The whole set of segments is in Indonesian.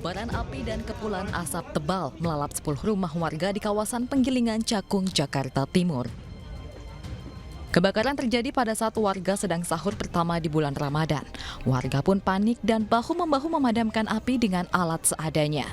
Kobaran api dan kepulan asap tebal melalap 10 rumah warga di kawasan Penggilingan Cakung, Jakarta Timur. Kebakaran terjadi pada saat warga sedang sahur pertama di bulan Ramadan. Warga pun panik dan bahu-membahu memadamkan api dengan alat seadanya.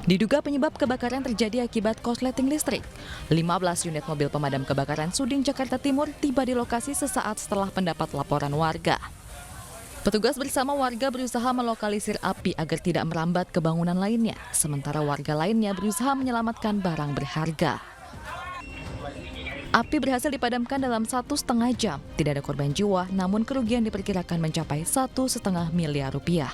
Diduga penyebab kebakaran terjadi akibat korsleting listrik. 15 unit mobil pemadam kebakaran Sudin Jakarta Timur tiba di lokasi sesaat setelah mendapat laporan warga. Petugas bersama warga berusaha melokalisir api agar tidak merambat ke bangunan lainnya, sementara warga lainnya berusaha menyelamatkan barang berharga. Api berhasil dipadamkan dalam 1,5 jam. Tidak ada korban jiwa, namun kerugian diperkirakan mencapai 1,5 miliar rupiah.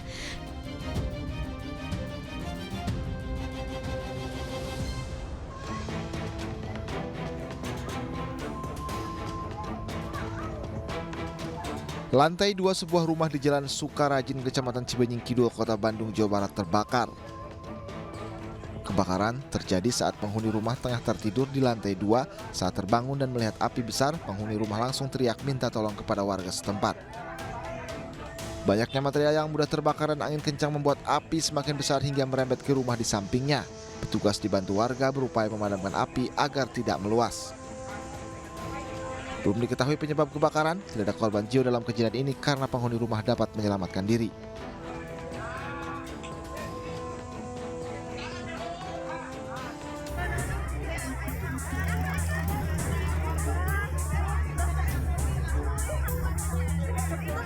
Lantai 2 sebuah rumah di Jalan Sukarajin, Kecamatan Cibenying Kidul, Kota Bandung, Jawa Barat terbakar. Kebakaran terjadi saat penghuni rumah tengah tertidur di lantai 2. Saat terbangun dan melihat api besar, penghuni rumah langsung teriak minta tolong kepada warga setempat. Banyaknya material yang mudah terbakar dan angin kencang membuat api semakin besar hingga merembet ke rumah di sampingnya. Petugas dibantu warga berupaya memadamkan api agar tidak meluas. Belum diketahui penyebab kebakaran, tidak ada korban jiwa dalam kejadian ini karena penghuni rumah dapat menyelamatkan diri.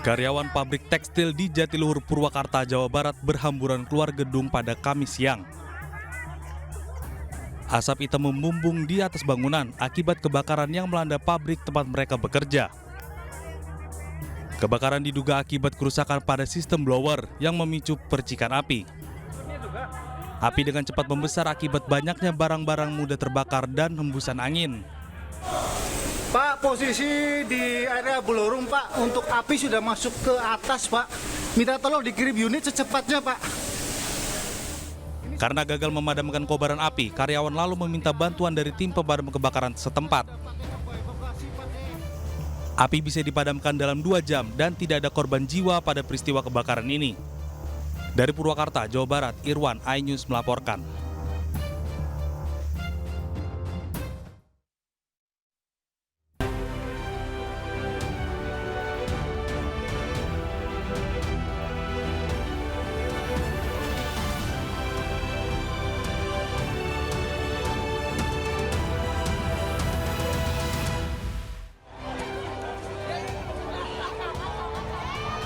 Karyawan pabrik tekstil di Jatiluhur, Purwakarta, Jawa Barat berhamburan keluar gedung pada Kamis siang. Asap hitam membumbung di atas bangunan akibat kebakaran yang melanda pabrik tempat mereka bekerja. Kebakaran diduga akibat kerusakan pada sistem blower yang memicu percikan api. Api dengan cepat membesar akibat banyaknya barang-barang mudah terbakar dan hembusan angin. Pak, posisi di area Bulurung, Pak, untuk api sudah masuk ke atas, Pak. Minta tolong dikirim unit secepatnya, Pak. Karena gagal memadamkan kobaran api, karyawan lalu meminta bantuan dari tim pemadam kebakaran setempat. Api bisa dipadamkan dalam 2 jam dan tidak ada korban jiwa pada peristiwa kebakaran ini. Dari Purwakarta, Jawa Barat, Irwan, iNews melaporkan.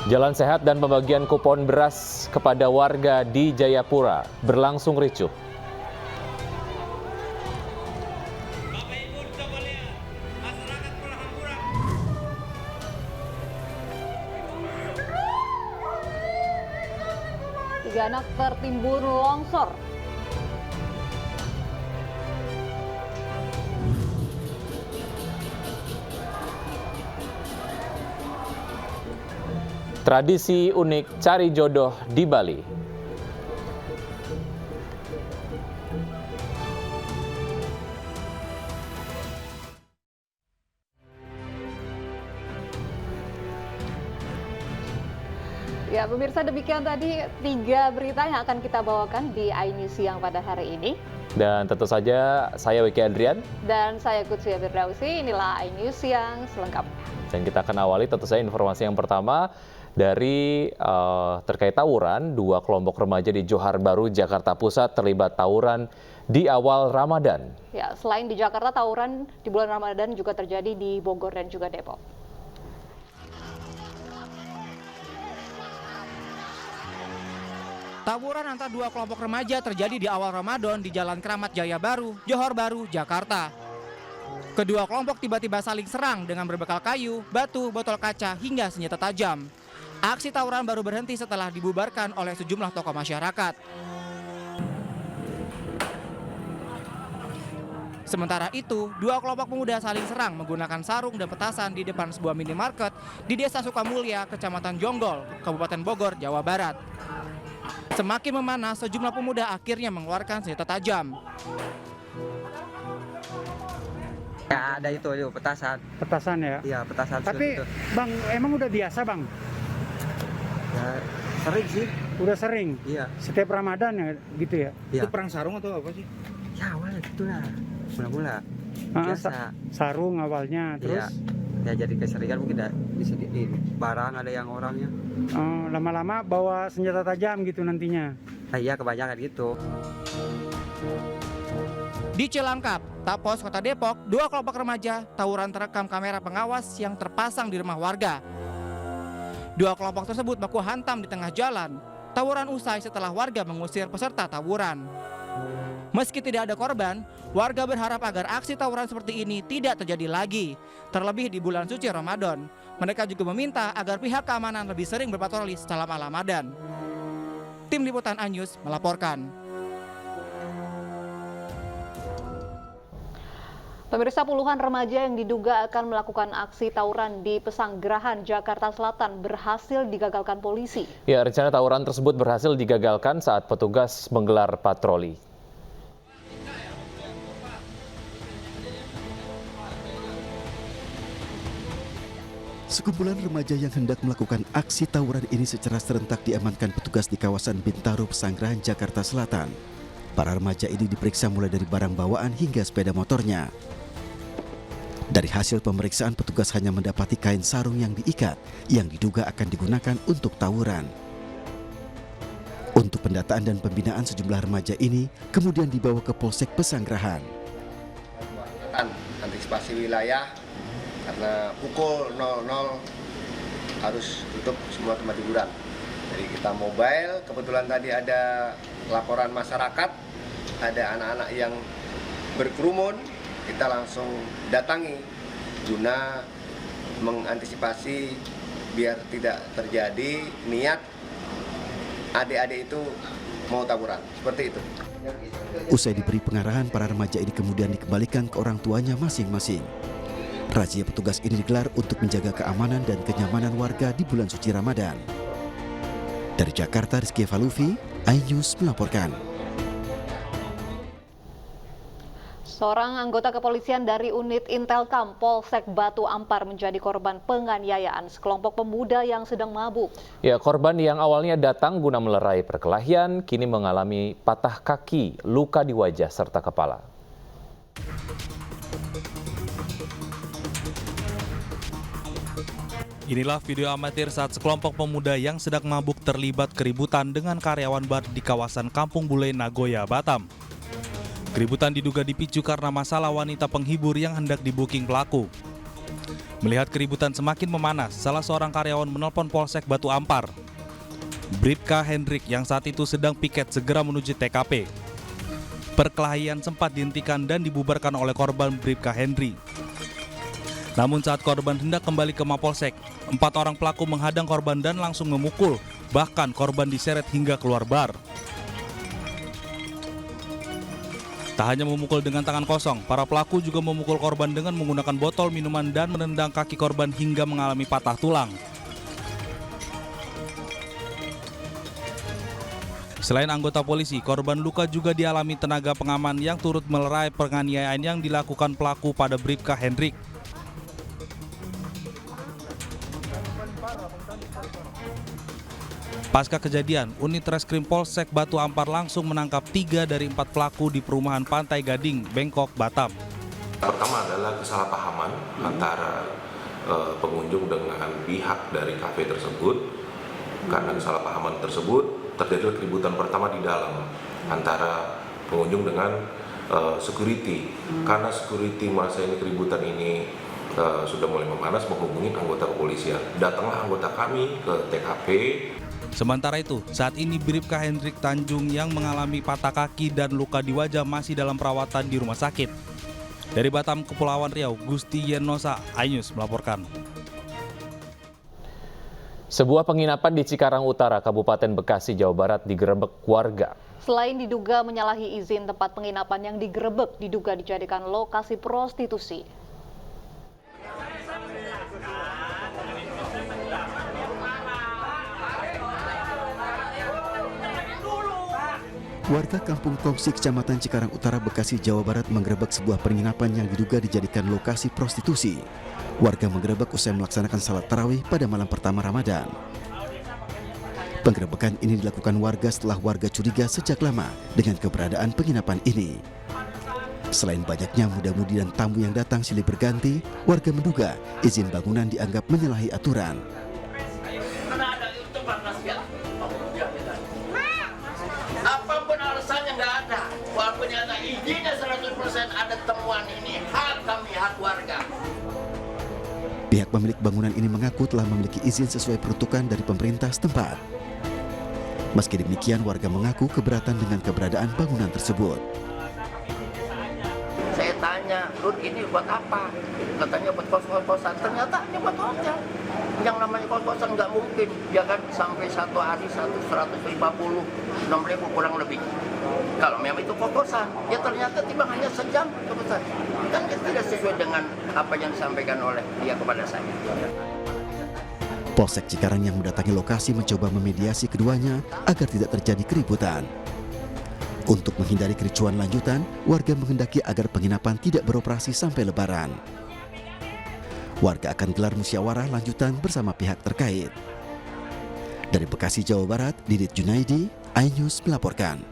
Jalan sehat dan pembagian kupon beras kepada warga di Jayapura berlangsung ricuh. Tiga anak tertimbun longsor. Tradisi unik cari jodoh di Bali. Ya, pemirsa, demikian tadi 3 berita yang akan kita bawakan di iNews Siang pada hari ini. Dan tentu saja saya Wiki Adrian. Dan saya Kutsia Firdausi, inilah iNews Siang selengkapnya. Dan kita akan awali tentu saja informasi yang pertama dari terkait tawuran. 2 kelompok remaja di Johar Baru, Jakarta Pusat terlibat tawuran di awal Ramadan. Ya, selain di Jakarta, tawuran di bulan Ramadan juga terjadi di Bogor dan juga Depok. Tawuran antara 2 kelompok remaja terjadi di awal Ramadan di Jalan Keramat Jaya Baru, Johor Baru, Jakarta. Kedua kelompok tiba-tiba saling serang dengan berbekal kayu, batu, botol kaca, hingga senjata tajam. Aksi tawuran baru berhenti setelah dibubarkan oleh sejumlah tokoh masyarakat. Sementara itu, 2 kelompok pemuda saling serang menggunakan sarung dan petasan di depan sebuah minimarket di Desa Sukamulya, Kecamatan Jonggol, Kabupaten Bogor, Jawa Barat. Semakin memanas, sejumlah pemuda akhirnya mengeluarkan senjata tajam. Ya, ada itu petasan. Petasan ya? Iya, petasan. Tapi itu. Bang, emang udah biasa Bang? Ya, sering sih. Udah sering? Iya. Setiap Ramadan ya gitu ya? Iya. Itu perang sarung atau apa sih? Ya awalnya gitu lah. Mula-mula. Ah, Biasa. sarung awalnya, terus Ya jadi keseringan mungkin disediain barang ada yang orangnya. lama-lama bawa senjata tajam gitu nantinya. Nah, iya kebanyakan gitu. Di Cilangkap, Tapos Kota Depok, 2 kelompok remaja tawuran terekam kamera pengawas yang terpasang di rumah warga. 2 kelompok tersebut baku hantam di tengah jalan. Tawuran usai setelah warga mengusir peserta tawuran. Meski tidak ada korban, warga berharap agar aksi tawuran seperti ini tidak terjadi lagi. Terlebih di bulan suci Ramadan. Mereka juga meminta agar pihak keamanan lebih sering berpatroli selama Ramadan. Tim Liputan Anyus melaporkan. Pemirsa, puluhan remaja yang diduga akan melakukan aksi tawuran di Pesanggerahan, Jakarta Selatan berhasil digagalkan polisi. Ya, rencana tawuran tersebut berhasil digagalkan saat petugas menggelar patroli. Sekumpulan remaja yang hendak melakukan aksi tawuran ini secara serentak diamankan petugas di kawasan Bintaro, Pesanggerahan, Jakarta Selatan. Para remaja ini diperiksa mulai dari barang bawaan hingga sepeda motornya. Dari hasil pemeriksaan, petugas hanya mendapati kain sarung yang diikat yang diduga akan digunakan untuk tawuran. Untuk pendataan dan pembinaan sejumlah remaja ini kemudian dibawa ke Polsek Pesanggerahan. Antisipasi wilayah karena pukul 00 harus tutup semua tempat hiburan. Jadi kita mobile, kebetulan tadi ada laporan masyarakat, ada anak-anak yang berkerumun, kita langsung datangi guna mengantisipasi biar tidak terjadi niat adik-adik itu mau tawuran, seperti itu. Usai diberi pengarahan, para remaja ini kemudian dikembalikan ke orang tuanya masing-masing. Razia petugas ini digelar untuk menjaga keamanan dan kenyamanan warga di bulan suci Ramadan. Dari Jakarta, Rizky Evaluvi, iNews melaporkan. Seorang anggota kepolisian dari unit Intelkam Polsek Batu Ampar menjadi korban penganiayaan sekelompok pemuda yang sedang mabuk. Ya, korban yang awalnya datang guna melerai perkelahian kini mengalami patah kaki, luka di wajah serta kepala. Inilah video amatir saat sekelompok pemuda yang sedang mabuk terlibat keributan dengan karyawan bar di kawasan Kampung Bule, Nagoya, Batam. Keributan diduga dipicu karena masalah wanita penghibur yang hendak di-booking pelaku. Melihat keributan semakin memanas, salah seorang karyawan menelpon Polsek Batu Ampar. Bribka Hendrik yang saat itu sedang piket segera menuju TKP. Perkelahian sempat dihentikan dan dibubarkan oleh korban Bribka Hendrik. Namun saat korban hendak kembali ke Mapolsek, 4 orang pelaku menghadang korban dan langsung memukul, bahkan korban diseret hingga keluar bar. Tak hanya memukul dengan tangan kosong, para pelaku juga memukul korban dengan menggunakan botol minuman dan menendang kaki korban hingga mengalami patah tulang. Selain anggota polisi, korban luka juga dialami tenaga pengaman yang turut melerai penganiayaan yang dilakukan pelaku pada Bribka Hendrik. Pasca kejadian, unit Reskrim Polsek Batu Ampar langsung menangkap 3 dari 4 pelaku di perumahan Pantai Gading, Bengkok, Batam. Pertama adalah kesalahpahaman antara pengunjung dengan pihak dari kafe tersebut. Karena kesalahpahaman tersebut, terjadi keributan pertama di dalam antara pengunjung dengan security. Karena security masa ini keributan ini sudah mulai memanas, menghubungi anggota kepolisian. Datanglah anggota kami ke TKP. Sementara itu, saat ini Bribka Hendrik Tanjung yang mengalami patah kaki dan luka di wajah masih dalam perawatan di rumah sakit. Dari Batam, Kepulauan Riau, Gusti Yenosa, iNews melaporkan. Sebuah penginapan di Cikarang Utara, Kabupaten Bekasi, Jawa Barat digerebek warga. Selain diduga menyalahi izin, tempat penginapan yang digerebek diduga dijadikan lokasi prostitusi. Warga Kampung Kongsi, Kecamatan Cikarang Utara, Bekasi, Jawa Barat menggerebek sebuah penginapan yang diduga dijadikan lokasi prostitusi. Warga menggerebek usai melaksanakan salat tarawih pada malam pertama Ramadan. Penggerebekan ini dilakukan warga setelah warga curiga sejak lama dengan keberadaan penginapan ini. Selain banyaknya muda-mudi dan tamu yang datang silih berganti, warga menduga izin bangunan dianggap menyalahi aturan. Apapun alasannya nggak ada, walaupun ada izinnya 100% ada temuan ini, hak kami, hak warga. Pihak pemilik bangunan ini mengaku telah memiliki izin sesuai peruntukan dari pemerintah setempat. Meski demikian, warga mengaku keberatan dengan keberadaan bangunan tersebut. Saya tanya, Lud ini buat apa? Katanya buat kos-kosan, ternyata ini buat hotel. Yang namanya kos-kosan nggak mungkin, ya kan, sampai satu hari 150, 6.000 kurang lebih. Kalau memang itu kos-kosan, ya ternyata tiba hanya sejam kos-kosan. Kan tidak sesuai dengan apa yang disampaikan oleh dia kepada saya. Polsek Cikarang yang mendatangi lokasi mencoba memediasi keduanya agar tidak terjadi keributan. Untuk menghindari kericuan lanjutan, warga menghendaki agar penginapan tidak beroperasi sampai Lebaran. Warga akan gelar musyawarah lanjutan bersama pihak terkait. Dari Bekasi, Jawa Barat, Didit Junaidi, iNews melaporkan.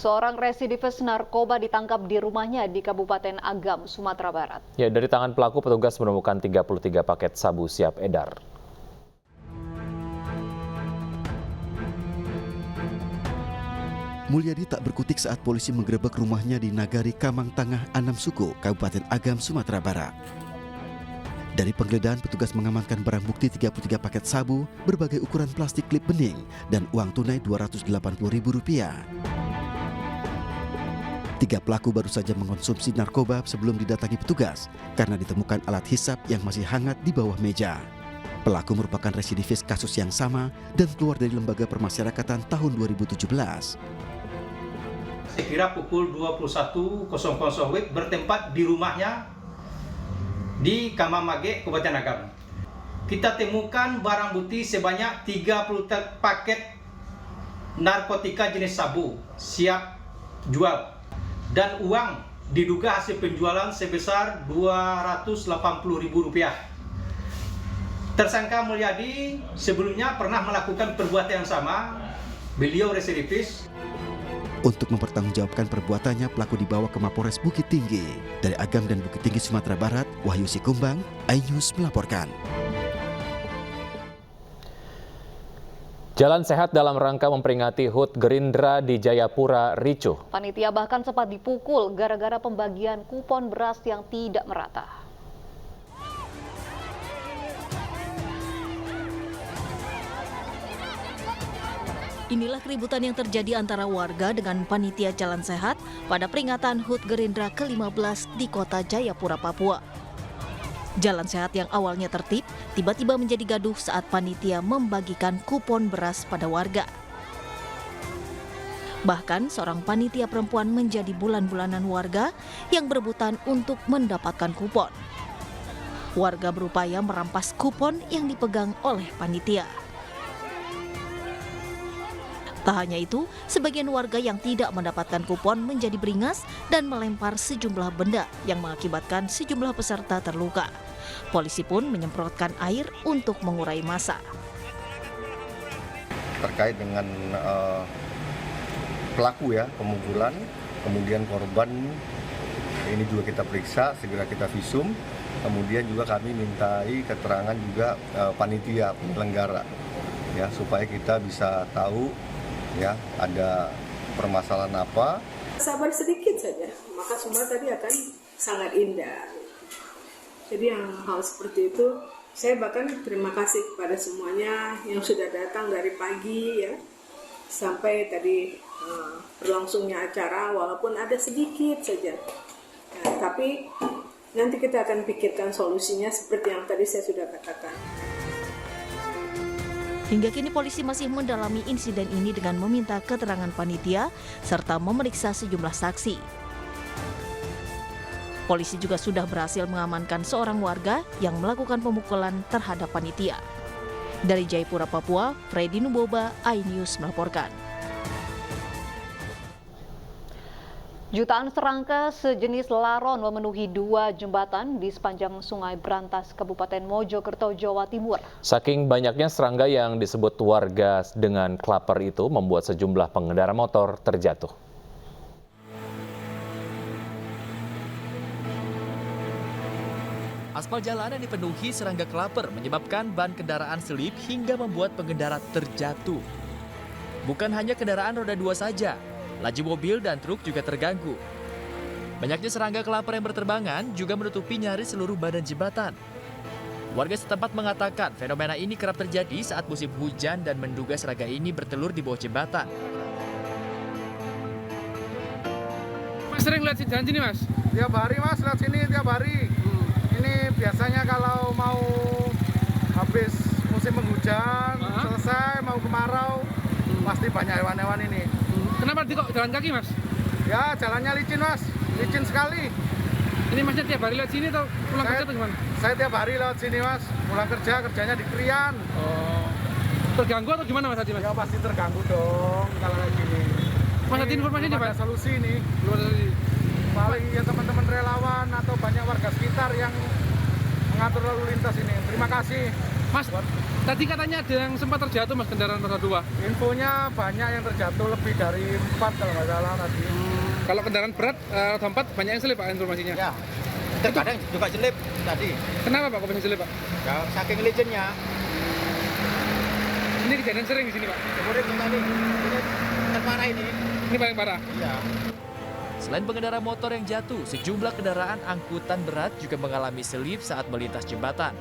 Seorang residivis narkoba ditangkap di rumahnya di Kabupaten Agam, Sumatera Barat. Ya, dari tangan pelaku petugas menemukan 33 paket sabu siap edar. Mulyadi tak berkutik saat polisi menggerebek rumahnya di Nagari Kamang Tangah, Anam Suku, Kabupaten Agam, Sumatera Barat. Dari penggeledahan, petugas mengamankan barang bukti 33 paket sabu, berbagai ukuran plastik klip bening, dan uang tunai Rp280.000. 3 pelaku baru saja mengkonsumsi narkoba sebelum didatangi petugas karena ditemukan alat hisap yang masih hangat di bawah meja. Pelaku merupakan residivis kasus yang sama dan keluar dari lembaga permasyarakatan tahun 2017. Sekira pukul 21.00 WIB bertempat di rumahnya di Kamamage, Kabupaten Agam. Kita temukan barang bukti sebanyak 30 paket narkotika jenis sabu siap jual dan uang diduga hasil penjualan sebesar Rp280.000. Tersangka Mulyadi sebelumnya pernah melakukan perbuatan yang sama. Beliau residivis. Untuk mempertanggungjawabkan perbuatannya, pelaku dibawa ke Mapores Bukit Tinggi. Dari Agam dan Bukit Tinggi, Sumatera Barat, Wahyu Sikumbang, iNews melaporkan. Jalan sehat dalam rangka memperingati HUT Gerindra di Jayapura ricuh. Panitia bahkan sempat dipukul gara-gara pembagian kupon beras yang tidak merata. Inilah keributan yang terjadi antara warga dengan panitia Jalan Sehat pada peringatan HUT Gerindra ke-15 di kota Jayapura, Papua. Jalan Sehat yang awalnya tertib, tiba-tiba menjadi gaduh saat panitia membagikan kupon beras pada warga. Bahkan seorang panitia perempuan menjadi bulan-bulanan warga yang berebutan untuk mendapatkan kupon. Warga berupaya merampas kupon yang dipegang oleh panitia. Tak hanya itu, sebagian warga yang tidak mendapatkan kupon menjadi beringas dan melempar sejumlah benda yang mengakibatkan sejumlah peserta terluka. Polisi pun menyemprotkan air untuk mengurai massa. Terkait dengan pelaku ya, pemukulan, kemudian korban ini juga kita periksa, segera kita visum. Kemudian juga kami mintai keterangan juga panitia penyelenggara ya, supaya kita bisa tahu ya ada permasalahan apa. Sabar sedikit saja, maka semua tadi akan sangat indah. Jadi yang hal seperti itu, saya bahkan terima kasih kepada semuanya yang sudah datang dari pagi ya sampai tadi berlangsungnya acara, walaupun ada sedikit saja. Ya, tapi nanti kita akan pikirkan solusinya seperti yang tadi saya sudah katakan. Hingga kini polisi masih mendalami insiden ini dengan meminta keterangan panitia serta memeriksa sejumlah saksi. Polisi juga sudah berhasil mengamankan seorang warga yang melakukan pemukulan terhadap panitia. Dari Jayapura, Papua, Freddy Nuboba, iNews melaporkan. Jutaan serangga sejenis laron memenuhi 2 jembatan di sepanjang Sungai Brantas, Kabupaten Mojokerto, Jawa Timur. Saking banyaknya serangga yang disebut warga dengan klaper itu membuat sejumlah pengendara motor terjatuh. Aspal jalanan dipenuhi serangga klaper menyebabkan ban kendaraan selip hingga membuat pengendara terjatuh. Bukan hanya kendaraan roda 2 saja, laju mobil dan truk juga terganggu. Banyaknya serangga klaper yang berterbangan juga menutupi nyaris seluruh badan jembatan. Warga setempat mengatakan fenomena ini kerap terjadi saat musim hujan dan menduga serangga ini bertelur di bawah jembatan. Mas sering lihat jalan sini, Mas? Tiap hari, Mas, lihat sini tiap hari. Ini biasanya kalau mau habis musim penghujan, selesai mau kemarau, pasti banyak hewan-hewan ini. Kenapa kok jalan kaki, Mas? Ya, jalannya licin, Mas. Licin sekali. Ini Masnya tiap hari lewat sini atau pulang kerja atau gimana? Saya tiap hari lewat sini, Mas. Pulang kerja, kerjanya di Krian. Oh. Terganggu atau gimana, Mas Hadi, Mas? Ya, pasti terganggu dong kalau kayak gini. Mas Hadi, informasinya, Pak? Ada solusi nih. Belum ada solusi. Paling ya teman-teman relawan atau banyak warga sekitar yang mengatur lalu lintas ini. Terima kasih. Mas, tadi katanya ada yang sempat terjatuh, Mas, kendaraan roda 2. Infonya banyak yang terjatuh, lebih dari 4 kalau nggak salah tadi. Kalau kendaraan berat, roda 4 banyak yang selip, Pak, informasinya? Ya, terkadang juga selip tadi. Kenapa, Pak, kok bisa selip, Pak? Ya, saking licinnya. Ini kejadian sering di sini, Pak? Kemudian tadi, ini terparah ini. Ini paling parah? Iya. Selain pengendara motor yang jatuh, sejumlah kendaraan angkutan berat juga mengalami selip saat melintas jembatan.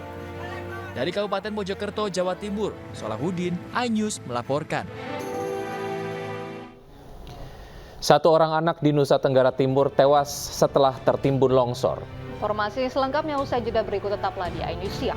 Dari Kabupaten Mojokerto, Jawa Timur, Solahuddin, iNews melaporkan. 1 orang anak di Nusa Tenggara Timur tewas setelah tertimbun longsor. Informasi selengkapnya usai jeda berikut, tetaplah di iNews Siang.